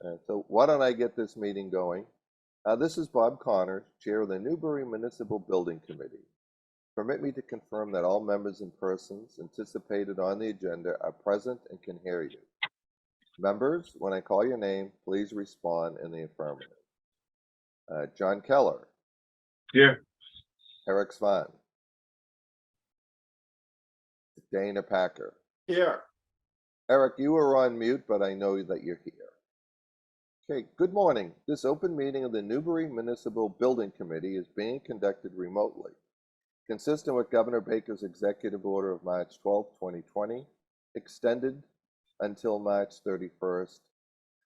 So why don't I get this meeting going? This is Bob Connors, Chair of the Newbury Municipal Building Committee. Permit me to confirm that all members and persons anticipated on the agenda are present and can hear you. Members, when I call your name, please respond in the affirmative. John Keller. Here. Eric Svan. Dana Packer. Here. Eric, you are on mute, but I know that you're here. Okay, good morning. This open meeting of the Newbury Municipal Building Committee is being conducted remotely. Consistent with Governor Baker's executive order of March 12, 2020, extended until March 31st,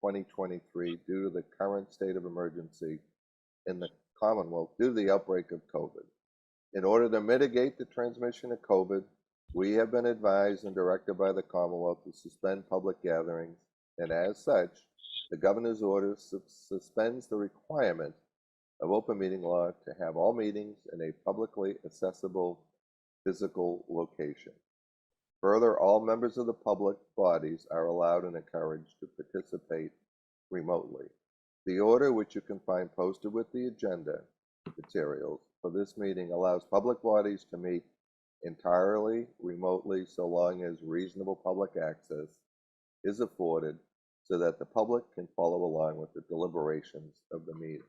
2023, due to the current state of emergency in the Commonwealth due to the outbreak of COVID. In order to mitigate the transmission of COVID, we have been advised and directed by the Commonwealth to suspend public gatherings, and as such, the Governor's order suspends the requirement of open meeting law to have all meetings in a publicly accessible physical location. Further, all members of the public bodies are allowed and encouraged to participate remotely. The order, which you can find posted with the agenda materials for this meeting, allows public bodies to meet entirely remotely so long as reasonable public access is afforded so that the public can follow along with the deliberations of the meeting.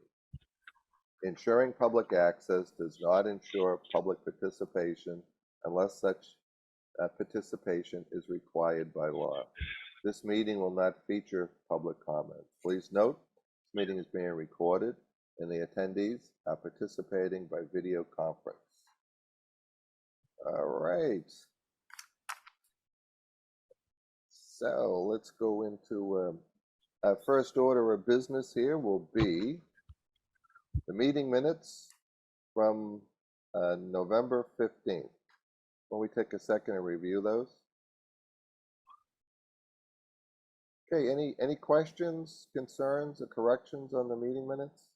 Ensuring public access does not ensure public participation unless such participation is required by law. This meeting will not feature public comment. Please note, this meeting is being recorded and the attendees are participating by video conference. All right. So let's go into our first order of business here will be the meeting minutes from November 15th. Will we take a second and review those? Okay, any questions, concerns, or corrections on the meeting minutes?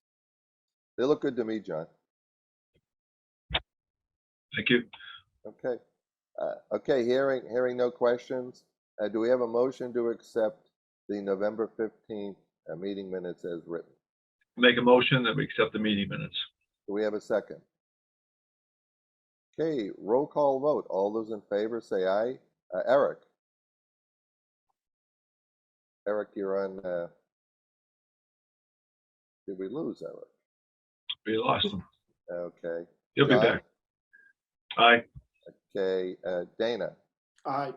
They look good to me, John. Thank you. Okay. Okay, hearing no questions, do we have a motion to accept the November 15th meeting minutes as written? Make a motion that we accept the meeting minutes. Do we have a second? Okay, roll call vote. All those in favor say aye. Eric. Eric, you're on. Did we lose Eric? We lost him. Okay. He'll be back. Aye. Okay, Dana. Aye.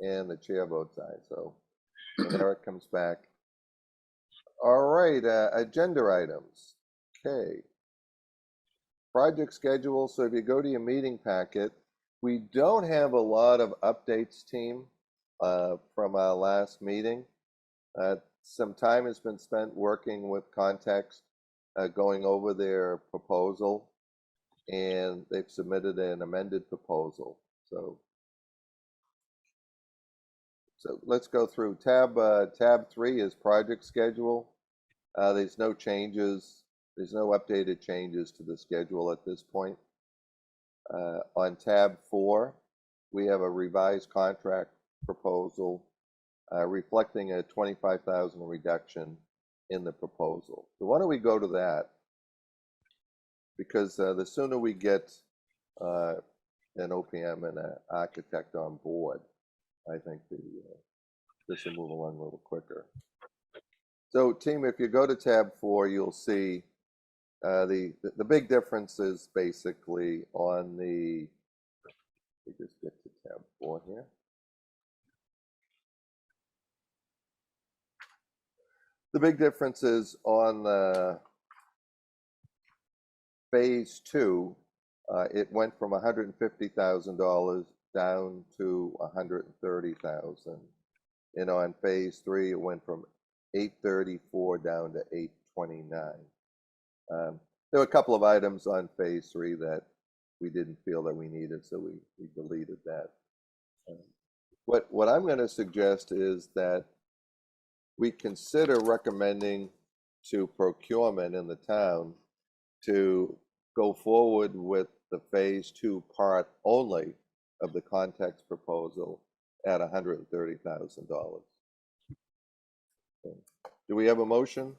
And the chair votes aye. So when Eric comes back. All right, agenda items. Okay. Project schedule. So if you go to your meeting packet, we don't have a lot of updates, team, from our last meeting. Some time has been spent working with Context, going over their proposal, and they've submitted an amended proposal. So let's go through. Tab 3 is project schedule. There's no changes. There's no updated changes to the schedule at this point. On tab 4, we have a revised contract proposal reflecting a $25,000 reduction in the proposal. So why don't we go to that? Because the sooner we get an OPM and an architect on board, I think this will move along a little quicker. So, team, if you go to tab 4, you'll see the big difference is basically on the. Let me just get to tab 4 here. The big difference is on phase 2. It went from $150,000 down to $130,000, and on phase 3, it went from $834 down to $829. There were a couple of items on phase 3 that we didn't feel that we needed, so we deleted that. What I'm going to suggest is that we consider recommending to procurement in the town to go forward with the phase 2 part only of the context proposal at $130,000. Do Do we have a motion?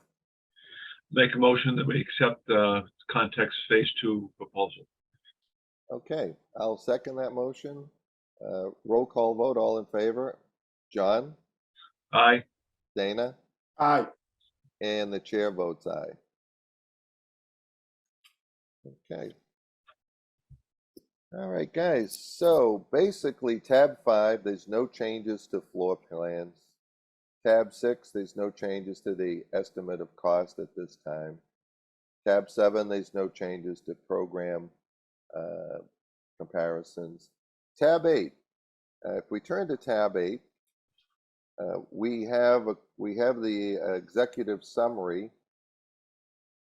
Make a motion that we accept Context Phase 2 proposal. Okay, I'll second that motion. Roll call vote, all in favor? John, Aye. Dana, Aye. and the chair votes aye. Okay. All right, guys, so basically tab 5, there's no changes to floor plans. Tab 6, there's no changes to the estimate of cost at this time. Tab 7, there's no changes to program comparisons. Tab 8, if we turn to tab 8, we have the executive summary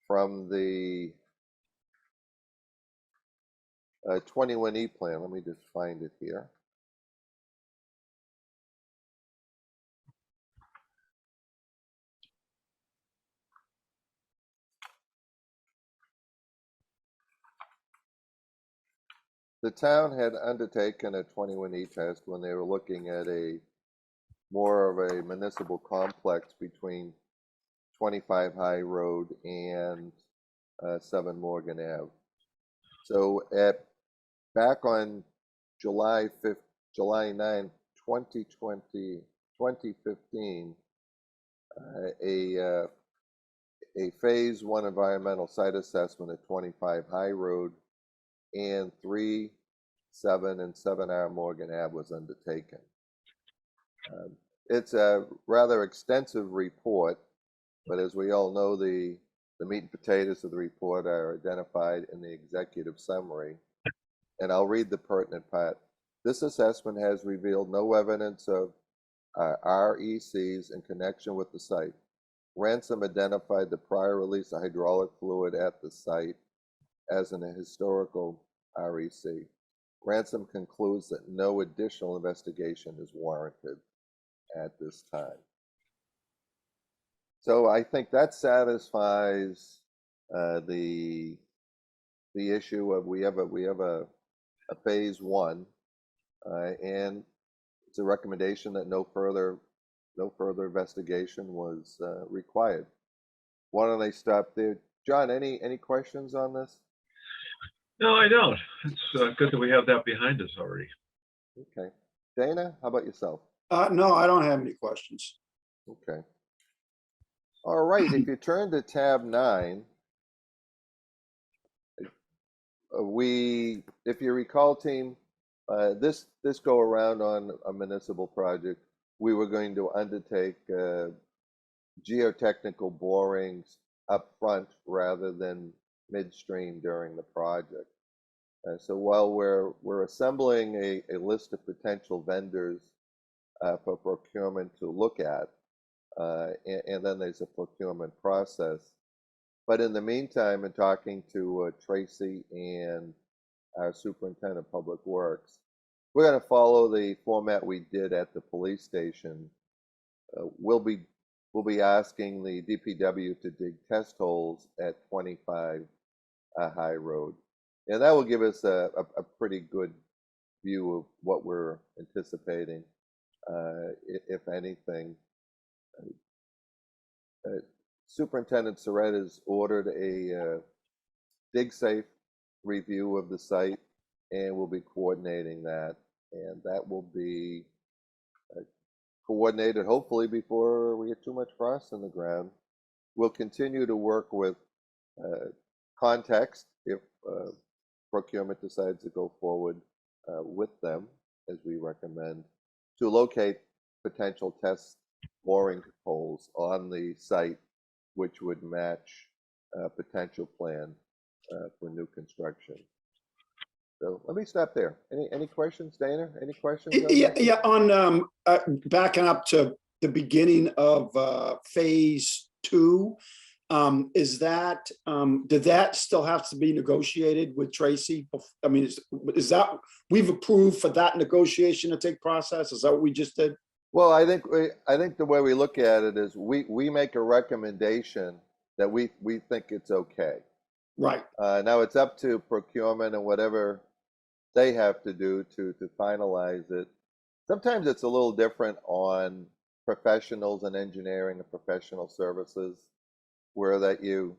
from the 21E plan. Let me just find it here. The town had undertaken a 21E test when they were looking at more of a municipal complex between 25 High Road and 7 Morgan Ave. So back on July 9, 2015, a phase 1 environmental site assessment at 25 High Road and 3, 7, and 7R Morgan Ave was undertaken. It's a rather extensive report, but as we all know, the meat and potatoes of the report are identified in the executive summary. And I'll read the pertinent part. This assessment has revealed no evidence of RECs in connection with the site. Ransom identified the prior release of hydraulic fluid at the site as an historical REC. Ransom concludes that no additional investigation is warranted at this time. So I think that satisfies the issue of we have a phase 1, and it's a recommendation that no further investigation was required. Why don't I stop there? John, any questions on this? No, I don't. It's good that we have that behind us already. Okay. Dana, how about yourself? No, I don't have any questions. Okay. All right, if you turn to tab 9, if you recall, team, this go around on a municipal project, we were going to undertake geotechnical borings up front rather than midstream during the project. So while we're assembling a list of potential vendors for procurement to look at, and then there's a procurement process. But in the meantime, in talking to Tracy and our superintendent of public works, we're going to follow the format we did at the police station. We'll be asking the DPW to dig test holes at 25 High Road, and that will give us a pretty good view of what we're anticipating, if anything. Superintendent Surratt has ordered a dig safe review of the site, and we'll be coordinating that, and that will be coordinated hopefully before we get too much frost in the ground. We'll continue to work with Context if procurement decides to go forward with them, as we recommend, to locate potential test boring holes on the site which would match a potential plan for new construction. So let me stop there. Any questions, Dana? Any questions? Yeah. On backing up to the beginning of phase 2, is that did that still have to be negotiated with Tracy? I mean, is that we've approved for that negotiation to take process? Is that what we just did? Well, I think the way we look at it is we make a recommendation that we think it's okay. Right. Now it's up to procurement and whatever they have to do to finalize it. Sometimes it's a little different on professionals in engineering and professional services, where that you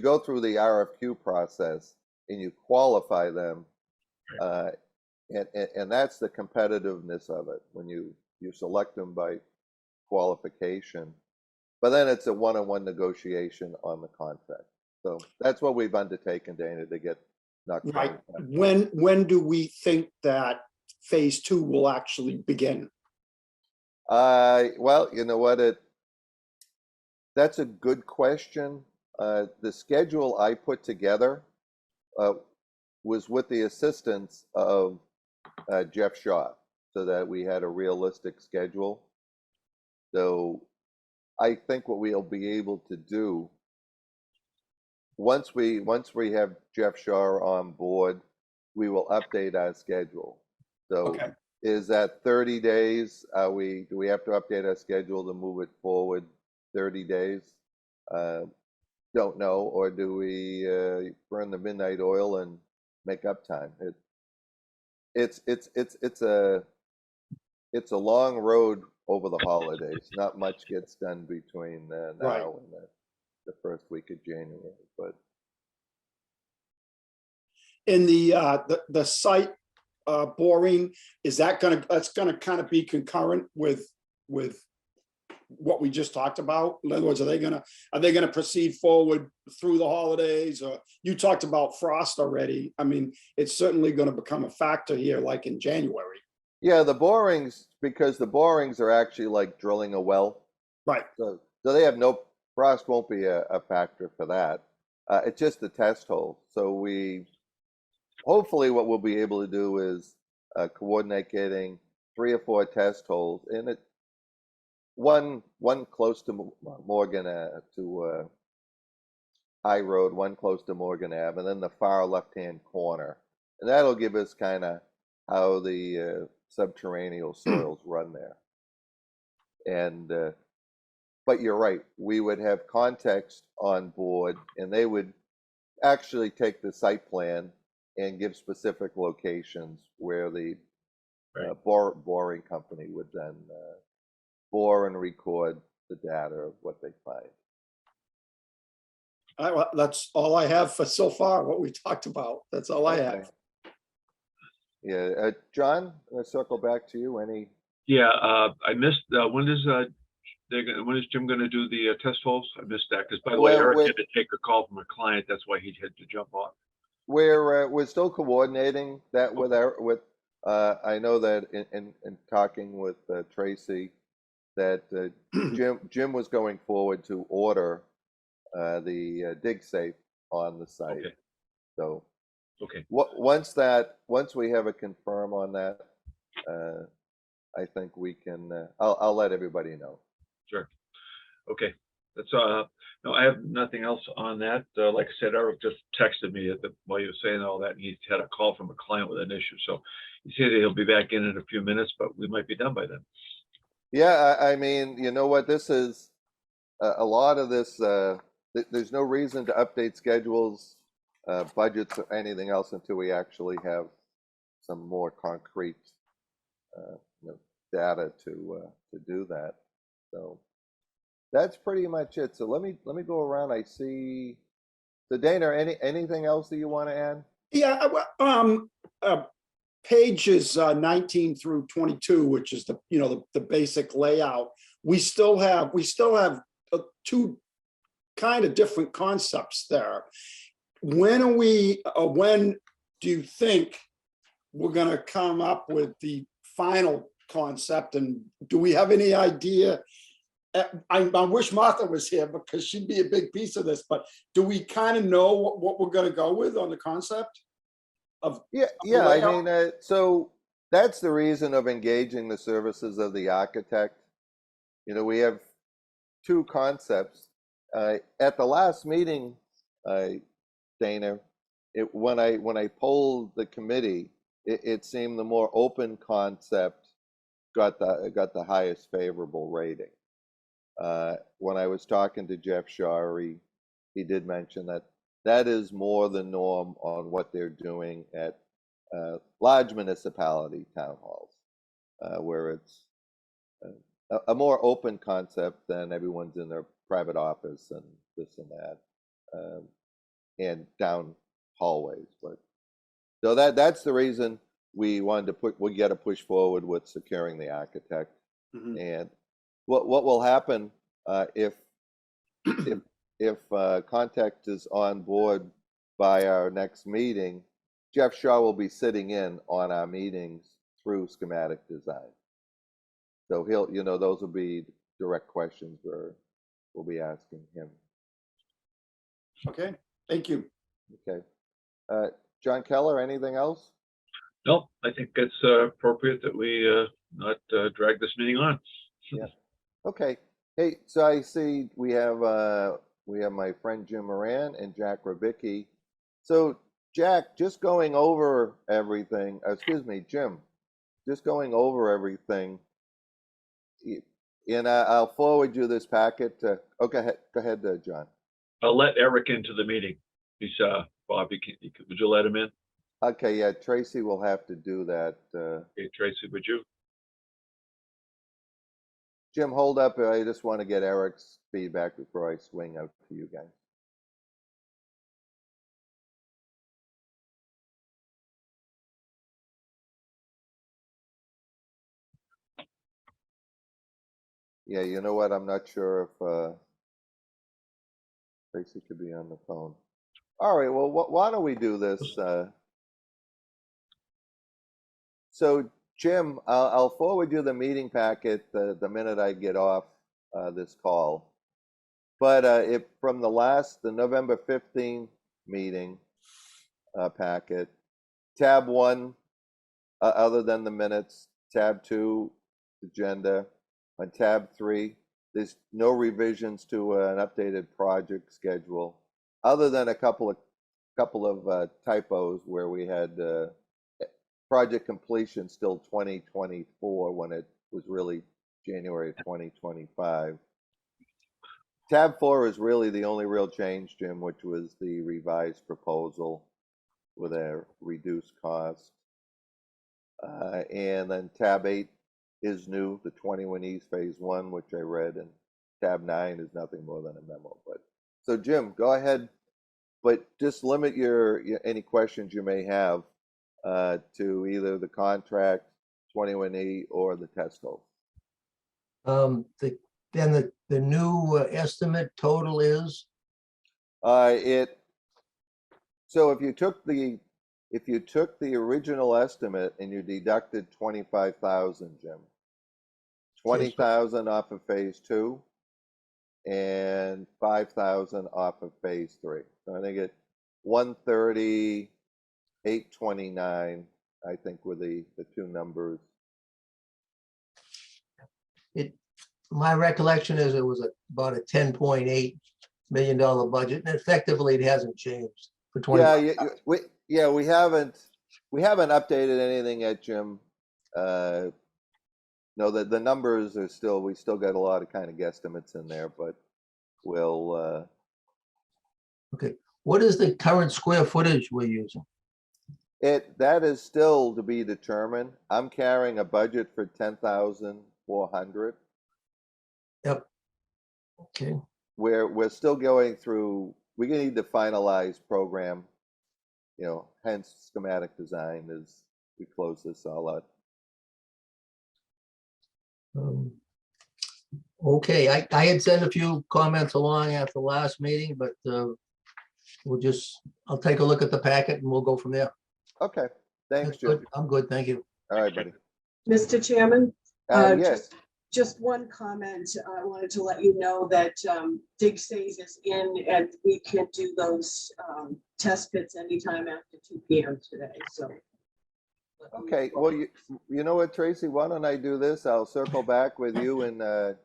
go through the RFQ process and you qualify them, uh, and that's the competitiveness of it when you select them by qualification. But then it's a one-on-one negotiation on the contract. So that's what we've undertaken, Dana, to get knocked Right. down. When do we think that phase two will actually begin? Well, you know what? That's a good question. The schedule I put together uh, was with the assistance of Jeff Shaw, so that we had a realistic schedule. So I think what we'll be able to do once we have Jeff Shaw on board, we will update our schedule. So Okay. is that 30 days? Do we have to update our schedule to move it forward 30 days? Don't know. Or do we burn the midnight oil and make up time? It's a long road over the holidays. Not much gets done between Right. now and the first week of January, but In the site boring, that's gonna kind of be concurrent with what we just talked about? In other words, are they gonna proceed forward through the holidays? Or you talked about frost already. I mean, it's certainly gonna become a factor here, like in January. yeah, the borings, because the borings are actually like drilling a well. Right, So they have frost won't be a factor for that. It's just the test hole. So hopefully what we'll be able to do is coordinate getting 3 or 4 test holes, and one close to Morgan, to High Road, one close to Morgan Ave, and then the far left-hand corner. And that'll give us kind of how the subterranean soils run there. And but you're right, we would have context on board, and they would actually take the site plan and give specific locations where the boring company would then bore and record the data of what they find. that's all I have for so far, what we talked about. That's all I have. Yeah, John, I'm gonna circle back to you. Yeah, I missed, when is Jim gonna do the test holes? I missed that, because by the way, Well, Eric had to take a call from a client, that's why he had to jump off. We're still coordinating that with I know that in talking with Tracy, that Jim was going forward to order the dig safe on the site. Okay. So Okay, once we have a confirm on that, I think we can. I'll let everybody know. sure. Okay, that's no, I have nothing else on that. Like I said, Eric just texted me while you were saying all that, and he had a call from a client with an issue. So he said he'll be back in a few minutes, but we might be done by then. Yeah, I mean, you know what? This is a lot of this. There's no reason to update schedules, budgets, or anything else until we actually have some more concrete data to do that. So that's pretty much it. So let me go around. I see. So Dana, anything else that you want to add? Yeah, pages 19 through 22, which is the basic layout. We still have 2 kind of different concepts there. When do you think we're going to come up with the final concept, and do we have any idea? I wish Martha was here because she'd be a big piece of this, but do we kind of know what we're going to go with on the concept of? Yeah. I mean, so that's the reason of engaging the services of the architect. You know, we have 2 concepts. At the last meeting, Dana, when I polled the committee, it seemed the more open concept got the highest favorable rating. When I was talking to Jeff Shaw, he did mention that is more the norm on what they're doing at large municipality town halls, where it's a more open concept than everyone's in their private office and this and that, and down hallways. But so that's the reason we wanted to we got to push forward with securing the architect. Mhm. And what will happen if Contact is on board by our next meeting, Jeff Shaw will be sitting in on our meetings through schematic design. So he'll, those will be direct questions we'll be asking him. Okay, thank you. Okay. John Keller, anything else? No, I think it's appropriate that we not drag this meeting on. Yeah. Okay. Hey, so I see we have my friend Jim Moran and Jack Rabicki. So Jack, just going over everything. Excuse me, Jim, just going over everything. And I'll forward you this packet. Okay, go ahead, John. I'll let Eric into the meeting. He's Bob. Would you let him in? Okay, yeah, Tracy will have to do that. Okay, Tracy, would you? Jim, hold up. I just want to get Eric's feedback before I swing out to you guys. Yeah, you know what? I'm not sure if Tracy could be on the phone. All right, well, why don't we do this? So, Jim, I'll forward you the meeting packet the minute I get off this call. But from the November 15 meeting packet, tab 1, other than the minutes, tab 2, agenda, on tab 3, there's no revisions to an updated project schedule, other than a couple of typos where we had project completion still 2024 when it was really January of 2025. Tab 4 is really the only real change, Jim, which was the revised proposal with a reduced cost. And then tab 8 is new, the 21 East Phase 1, which I read, and tab 9 is nothing more than a memo. But so, Jim, go ahead, but just limit your any questions you may have to either the contract, 21E, or the test hole. Then the new estimate total is, So if you took the original estimate and you deducted 25,000, Jim, 20,000 off of phase 2 and 5,000 off of phase 3. So I think it 130, 829, I think were the two numbers. my recollection is it was about a $10.8 million budget, and effectively it hasn't changed for 20. We haven't updated anything yet, Jim. No, the numbers are we still got a lot of kind of guesstimates in there, but we'll. Okay, what is the current square footage we're using? That is still to be determined. I'm carrying a budget for 10,400. Yep. Okay. We're still going through. We need to finalize program. Hence schematic design as we close this all out. Okay, I had sent a few comments along after the last meeting, but I'll take a look at the packet and we'll go from there. Okay, thanks, That's Jim. good. I'm good, thank you. All right, buddy. Mr. Chairman, Yes. just one comment. I wanted to let you know that dig phase is in and we can do those test pits anytime after 2 p.m. today, so. Okay, well, you know what, Tracy, why don't I do this? I'll circle back with you and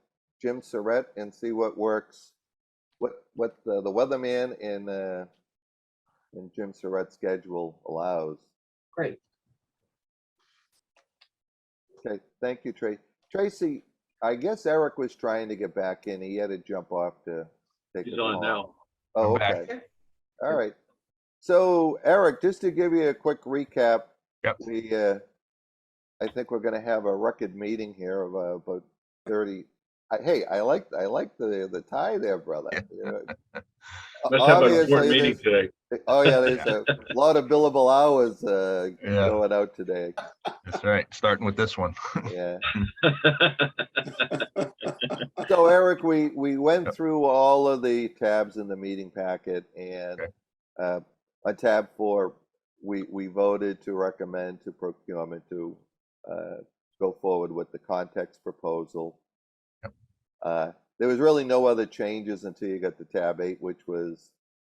Jim Surratt and see what works, what the weatherman and Jim Surratt's schedule allows. Great. Okay, thank you, Tracy. Tracy, I guess Eric was trying to get back in. He had to jump off to take He's a on call. now. Oh, I'm back. okay. All right. So, Eric, just to give you a quick recap, Yep. I think we're going to have a record meeting here of about 7:30. Hey, I like the tie there, brother. You know, Must have an important obviously, meeting today. oh yeah, there's a lot of billable hours Yeah. going out today. That's right. Starting with this one. Yeah. So Eric, we went Yep. through all of the tabs in the meeting packet, and Okay. on tab 4, we voted to recommend to procurement to go forward with the context proposal. Yep. There was really no other changes until you got to tab 8, which was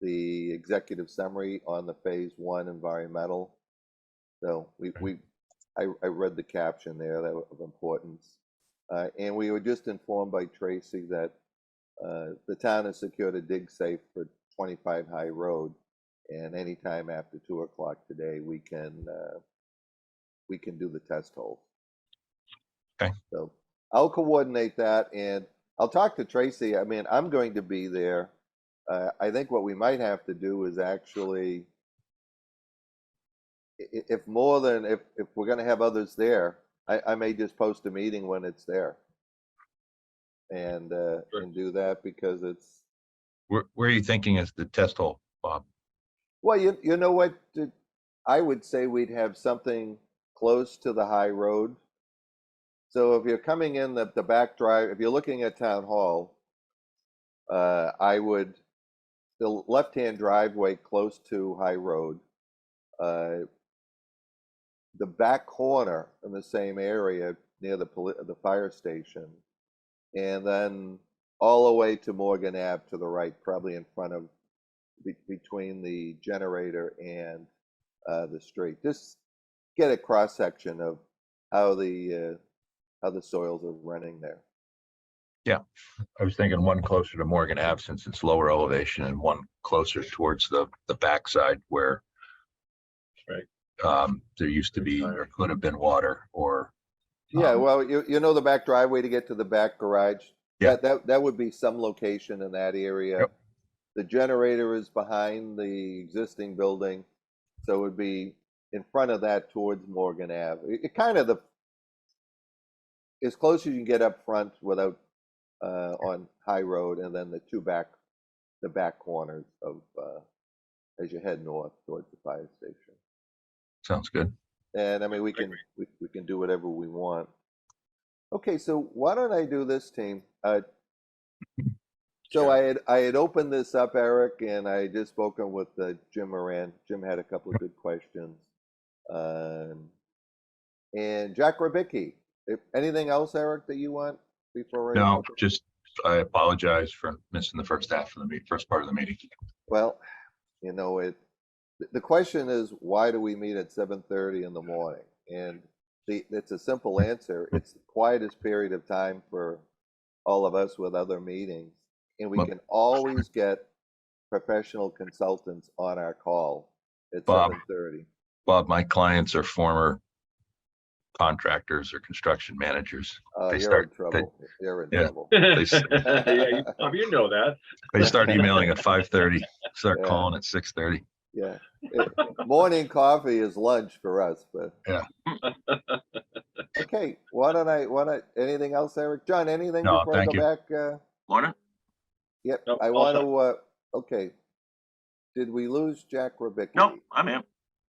the executive summary on the phase 1 environmental. So I read the caption there that of importance. And we were just informed by Tracy that the town has secured a dig safe for 25 High Road, and anytime after 2 o'clock today, we can do the test hole. Okay. So I'll coordinate that, and I'll talk to Tracy. I mean, I'm going to be there. I think what we might have to do is actually, if we're going to have others there, I may just post a meeting when it's there, and do that, because it's, Where are you thinking is the test hole, Bob? well, you know what, I would say we'd have something close to the high road. So if you're coming in the back drive, if you're looking at Town Hall, I would, the left-hand driveway close to High Road, the back corner in the same area near the fire station, and then all the way to Morgan Ave to the right, probably in front of, between the generator and the street. Just get a cross section of how the soils are running there. I was thinking one closer to Morgan Ave since it's lower elevation, and one closer towards the backside where Right. there used to be or could have been water, or Yeah, well, you know the back driveway to get to the back garage? Yeah. That would be some location in that area. Yep. The generator is behind the existing building, so it would be in front of that towards Morgan Ave. It kind of as close as you can get up front without on High Road, and then the back corners of as you head north towards the fire station. sounds good. And I mean, we can do whatever we want. Okay, so why don't I do this, team? So Sure. I had opened this up, Eric, and I had just spoken with Jim Moran. Jim had a couple of good questions. And Jack Rabicki. Anything else, Eric, that you want before? No, just I apologize for missing the first half of the first part of the meeting. Well, you know, the question is, why do we meet at 7:30 in the morning? And it's a simple answer. It's the quietest period of time for all of us with other meetings, and we Well- can always get professional consultants on our call at Bob. 7:30. Bob, my clients are former contractors or construction managers. They You're in start trouble. You're in yeah. trouble. Yeah, you know that. they start emailing at 5:30, start Yeah. calling at 6:30. Yeah. Morning coffee is lunch for us, but Yeah. okay. Anything else, Eric? John, anything No, before I thank go you. back? Morning. Yep. No, I all want set. to. Okay. Did we lose Jack Rabicki? Nope, I'm here.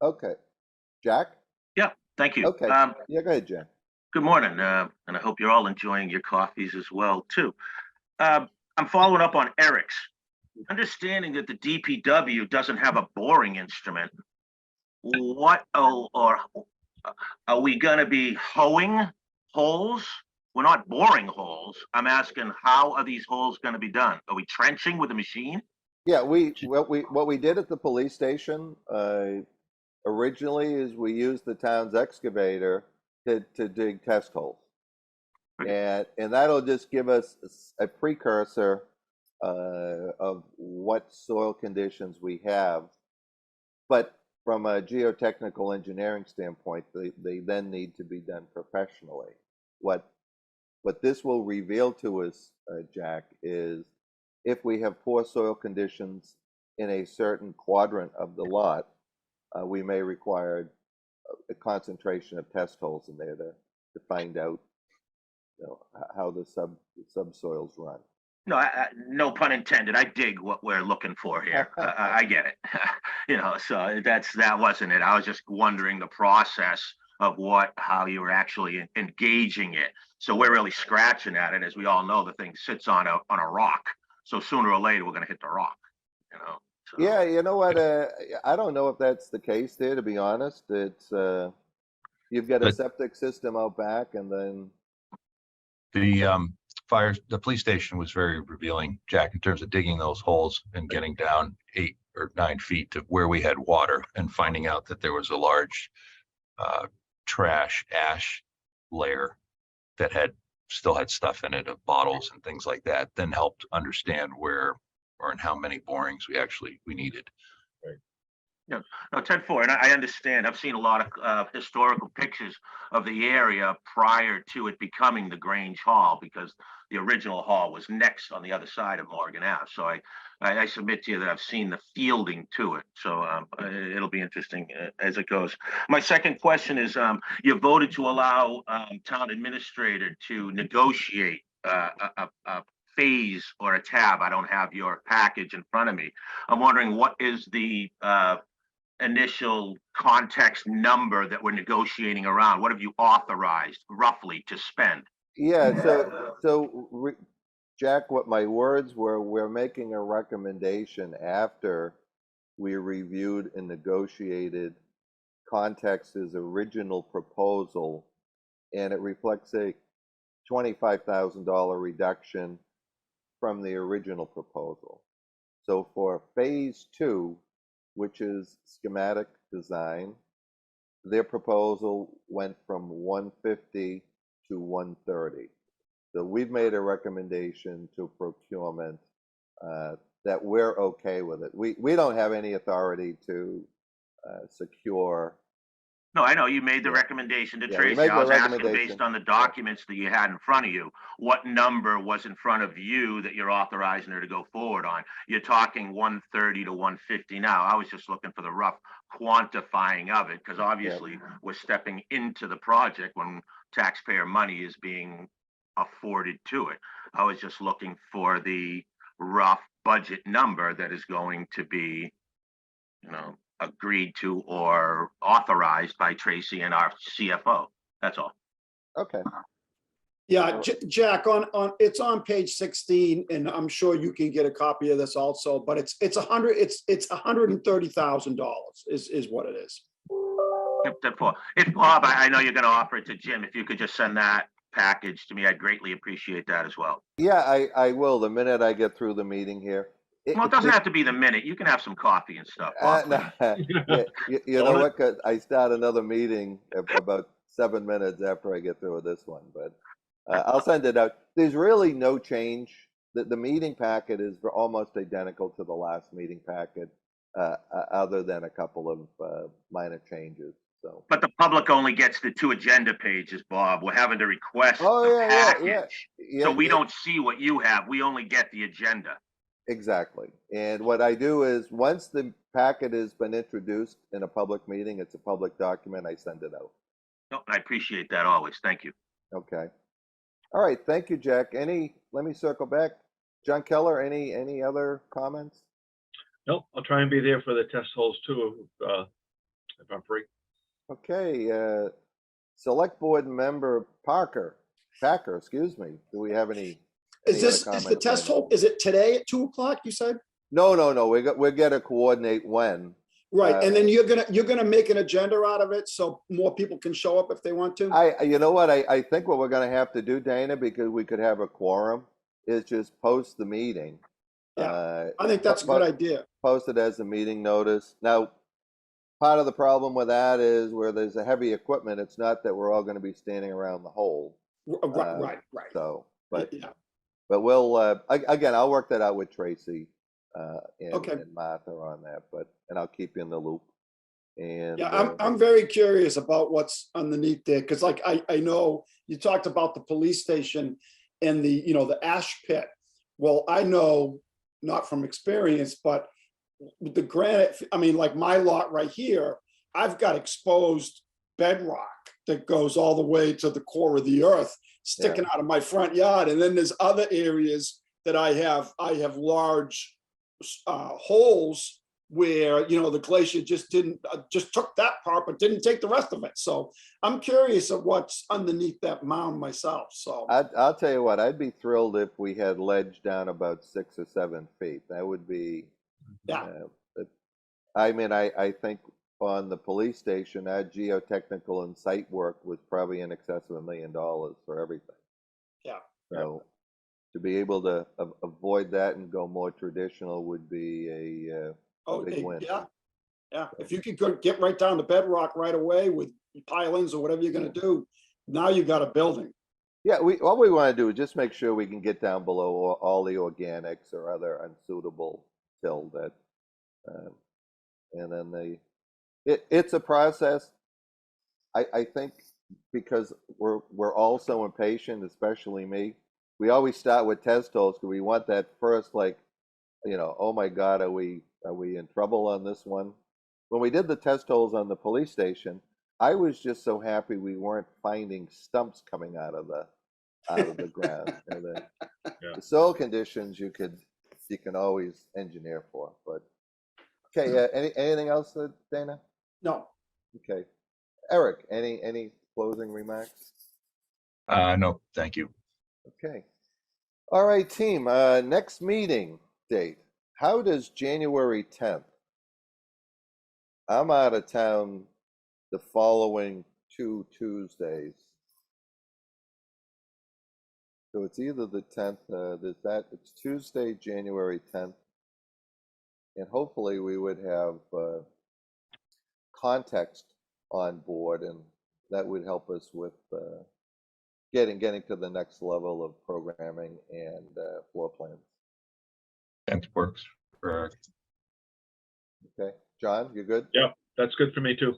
Okay. Jack? Yeah, thank you. Okay. Yeah, go ahead, Jack. Good morning, and I hope you're all enjoying your coffees as well, too. I'm following up on Eric's. Understanding that the DPW doesn't have a boring instrument, what or are we going to be hoeing holes? We're not boring holes. I'm asking, how are these holes going to be done? Are we trenching with a machine? Yeah, what we did at the police station originally is we used the town's excavator to dig test holes, Okay. and that'll just give us a precursor of what soil conditions we have. But from a geotechnical engineering standpoint, they then need to be done professionally. What this will reveal to us, Jack, is if we have poor soil conditions in a certain quadrant of the lot, we may require a concentration of test holes in there to find out how the subsoils run. No, no pun intended. I dig what we're looking for here. I get it. So that wasn't it. I was just wondering the process of how you were actually engaging it. So we're really scratching at it. As we all know, the thing sits on a rock. So sooner or later, we're going to hit the rock, So. Yeah, you know what? I don't know if that's the case there, to be honest. It's you've got a But- septic system out back, and then The police station was very revealing, Jack, in terms of digging those holes and getting down 8 or 9 feet to where we had water and finding out that there was a large trash ash layer that still had stuff in it of bottles and things like that, then helped understand where or in how many borings we needed. No, 10-4, and I understand. I've seen a lot of historical pictures of the area prior to it becoming the Grange Hall, because the original hall was next on the other side of Morgan Ave. So I submit to you that I've seen the fielding to it. So it'll be interesting as it goes. My second question is, you voted to allow town administrator to negotiate a phase or a tab. I don't have your package in front of me. I'm wondering, what is the initial context number that we're negotiating around? What have you authorized roughly to spend? yeah. Jack, what my words were, we're making a recommendation after we reviewed and negotiated Context's original proposal, and it reflects a $25,000 reduction from the original proposal. So for phase 2, which is schematic design, their proposal went from 150 to 130. So we've made a recommendation to procurement that we're okay with it. We don't have any authority to secure. No, I know you made the Yeah. recommendation to Yeah, we Tracy. made I the was asking recommendation. based on the documents that you had in front of you, what number was in front of you that you're authorizing her to go forward on? You're talking 130 to 150 now. I was just looking for the rough quantifying of it, because obviously we're stepping into the project when taxpayer money is being afforded to it. I was just looking for the rough budget number that is going to be, agreed to or authorized by Tracy and our CFO. That's all. Okay. Yeah, Jack, it's on page 16, and I'm sure you can get a copy of this also, but it's $130,000 is what it is. If Bob, I know you're going to offer it to Jim. If you could just send that package to me, I'd greatly appreciate that as well. Yeah, I will the minute I get through the meeting here. Well, it doesn't have to be the minute. You can have some coffee and stuff. Bob, No, yeah, you know what? 'Cause I start another meeting about 7 minutes after I get through with this one, but I'll send it out. There's really no change. The meeting packet is almost identical to the last meeting packet, other than a couple of minor changes. So. But the public only gets the 2 agenda pages, Bob. We're having to request Oh, the yeah, package. yeah, So we yeah. don't see what you have. We only get the agenda. Exactly. And what I do is, once the packet has been introduced in a public meeting, it's a public document, I send it out. No, I appreciate that always. Thank you. Okay. All right. Thank you, Jack. Let me circle back. John Keller, any other comments? Nope, I'll try and be there for the test holes too, if I'm free. Okay. Select board member Packer, excuse me. Do we have any Is other the comments? test hole, is it today at 2 o'clock, you said? No. We're gonna coordinate when. Right, and then you're gonna make an agenda out of it so more people can show up if they want to? You know what? I think what we're gonna have to do, Dana, because we could have a quorum, is just post the meeting. Yeah, I think that's a good idea. Post it as a meeting notice. Now, part of the problem with that is where there's a heavy equipment, it's not that we're all gonna be standing around the hole. Right. So, but Yeah. we'll, again, I'll work that out with Tracy Okay. and Martha on that, and I'll keep you in the loop. And Yeah, I'm very curious about what's underneath there, because like I know you talked about the police station and the ash pit. Well, I know, not from experience, but the granite, I mean, like my lot right here, I've got exposed bedrock that goes all the way to the core of the earth. sticking out of my front yard. And then there's other areas that I have large holes where, you know, the glacier just took that part, but didn't take the rest of it. So I'm curious of what's underneath that mound myself, so. I'll tell you what, I'd be thrilled if we had ledge down about 6 or 7 feet. That would be. Yeah. I mean, I think on the police station, our geotechnical and site work was probably in excess of $1 million for everything. Yeah. So to be able to avoid that and go more traditional would be a big win. Yeah, yeah. If you could get right down to bedrock right away with pilings or whatever you're gonna do, now you got a building. Yeah, all we want to do is just make sure we can get down below all the organics or other unsuitable till that, and then it's a process. I think because we're all so impatient, especially me. We always start with test holes because we want that first, like, you know, oh my God, are we in trouble on this one? When we did the test holes on the police station, I was just so happy we weren't finding stumps coming out of the ground. And the soil conditions you can always engineer for. But okay, anything else, Dana? No, Okay, Eric, any closing remarks? No, thank you. Okay, all right, team. Next meeting date. How does January 10th? I'm out of town the following 2 Tuesdays. So it's either the 10th, it's Tuesday, January 10th. And hopefully we would have context on board, and that would help us with getting to the next level of programming and floor plans. 10th works for Okay, John, you good? Yeah, that's good for me too.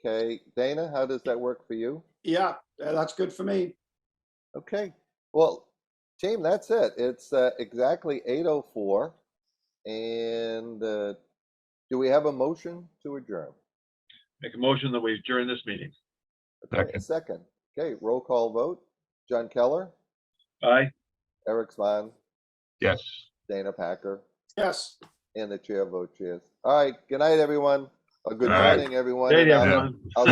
Okay, Dana, how does that work for you? yeah, that's good for me. Okay, well, team, that's it. It's exactly 8:04, and do we have a motion to adjourn? Make a motion that we adjourn this meeting. Okay, a second. Okay, roll call vote. John Keller, Aye. Eric Svan, yes. Dana Packer, Yes. and the chair votes yes. All right, good night, everyone. Or good All right. morning, everyone. Hey, and everyone. I'll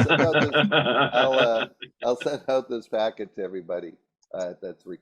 send out this packet to everybody that's